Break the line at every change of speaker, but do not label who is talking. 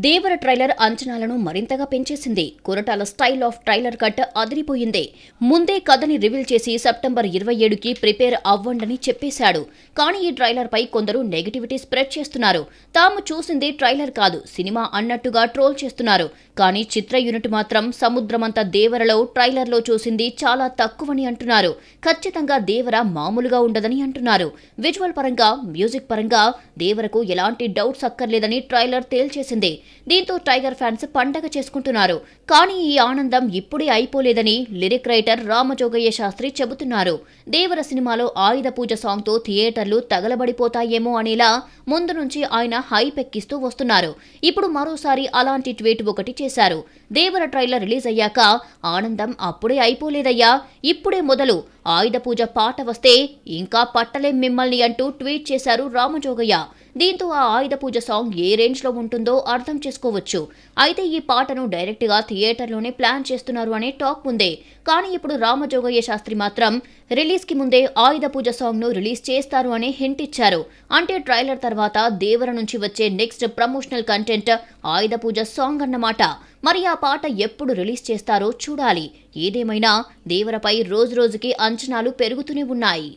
దేవర trailer అంచనాలను మరింతగా పెంచేసింది. Koratala style of trailer cut అదిరిపోయింది. ముందే కథని రివీల్ చేసి సెప్టెంబర్ 27కి ప్రిపేర్ అవ్వండని చెప్పేశాడు. కానీ ఈ ట్రైలర్ పై కొందరు నెగటివిటీ స్ప్రెడ్ చేస్తున్నారు. తాము చూసింది ట్రైలర్ కాదు, సినిమా అన్నట్టుగా ట్రోల్ చేస్తున్నారు. కానీ చిత్ర యూనిట్ మాత్రం సముద్రమంత దేవరలో ట్రైలర్లో చూసింది చాలా తక్కువని అంటున్నారు. ఖచ్చితంగా దేవర మామూలుగా ఉండదని అంటున్నారు. విజువల్ పరంగా, మ్యూజిక్ పరంగా దేవరకు ఎలాంటి డౌట్స్ అక్కర్లేదని ట్రైలర్ తేల్చేసింది. దీంతో టైగర్ ఫ్యాన్స్ పండగ చేసుకుంటున్నారు. కానీ ఈ ఆనందం ఇప్పుడే అయిపోలేదని లిరిక్ రైటర్ రామజోగయ్య శాస్త్రి చెబుతున్నారు. దేవర సినిమాలో ఆయుధ పూజ సాంగ్ తో థియేటర్లు తగలబడిపోతాయేమో అనేలా ముందు నుంచి ఆయన హైప్ ఎక్కిస్తూ వస్తున్నారు. ఇప్పుడు మరోసారి అలాంటి ట్వీట్ ఒకటి చేశారు. దేవర ట్రైలర్ రిలీజ్ అయ్యాక ఆనందం అప్పుడే అయిపోలేదయ్యా, ఇప్పుడే మొదలు. ఆయుధ పూజ పాట వస్తే ఇంకా పట్టలేం మిమ్మల్ని అంటూ ట్వీట్ చేశారు రామజోగయ్య. దీంతో ఆ ఆయుధ పూజ సాంగ్ ఏ రేంజ్ లో ఉంటుందో అర్థం చేసుకోవచ్చు. అయితే ఈ పాటను డైరెక్ట్ గా థియేటర్లోనే ప్లాన్ చేస్తున్నారు అనే టాక్ ఉంది. కానీ ఇప్పుడు రామజోగయ్య శాస్త్రి మాత్రం రిలీజ్ కి ముందే ఆయుధ పూజ సాంగ్ ను రిలీజ్ చేస్తారు అనే హింట్ ఇచ్చారు. అంటే ట్రైలర్ తర్వాత దేవర నుంచి వచ్చే నెక్స్ట్ ప్రమోషనల్ కంటెంట్ ఆయుధ పూజ సాంగ్ అన్నమాట. మరి ఆ పాట ఎప్పుడు రిలీజ్ చేస్తారో చూడాలి. ఏదేమైనా దేవరపై రోజురోజుకి అంచనాలు పెరుగుతూనే ఉన్నాయి.